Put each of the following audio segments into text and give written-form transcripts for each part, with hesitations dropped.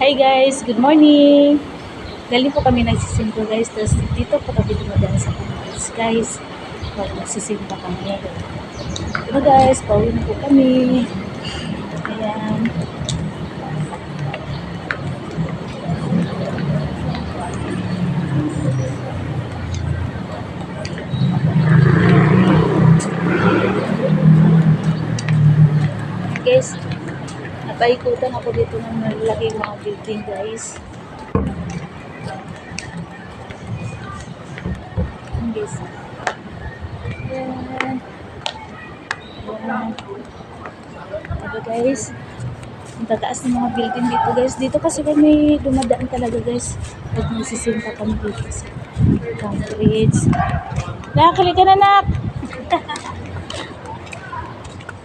Hi guys, good morning. Galing po kami nagsisimba guys. Tapos dito po kami dumadaan sa Pangales guys. Para nagsisimba kami. Ito guys, pauwi na po kami. Ayan. Guys, napaikutan ako dito ng malaki mga building guys. Guys. Ayan. Ayan. Diba guys? Ang tataas ng mga building dito guys. Dito kasi kami dumadaan talaga guys. Pag nagsisimpa kami dito sa Cambridge. Nakakali ka na nak!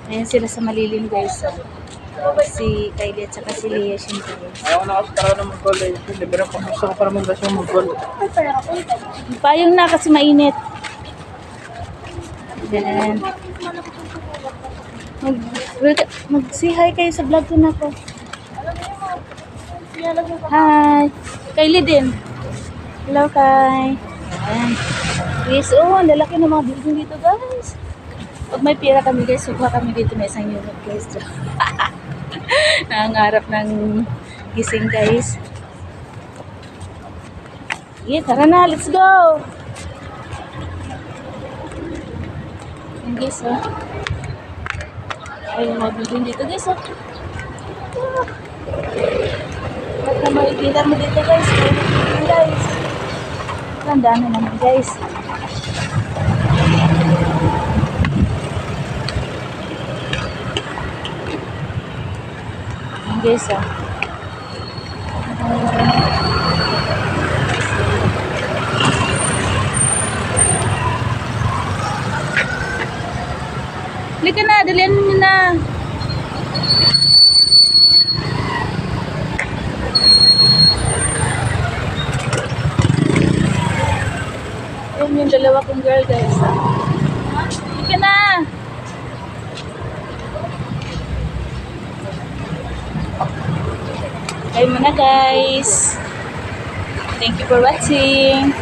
Ayan sila sa malilim guys. Si Kylie at saka si Leah syempre. Ayaw na kasi talaga ng mag-goal eh. Libre pa gusto ko para mong yung mag-goal. Payong na kasi mainit. Ayan. Mag-say hi kayo sa vlog ko na ko. Hi. Kylie din. Hello Kai. Ayan. Yes, oh, ang lalaki ng mga building dito guys. Pag may pira kami guys, suka kami dito na isang unit guys. Nangangarap ng gising guys. Yeah, tara na, let's go! Ayan guys, oh. Ay, mga building dito guys, oh. Ba't na makikita mo dito guys? Guys. Ang dami naman guys. Guys, ah. Halika na, dalian nyo na. Ayan yung dalawa kong girl, guys. Halika na. Kayo muna guys. Thank you for watching.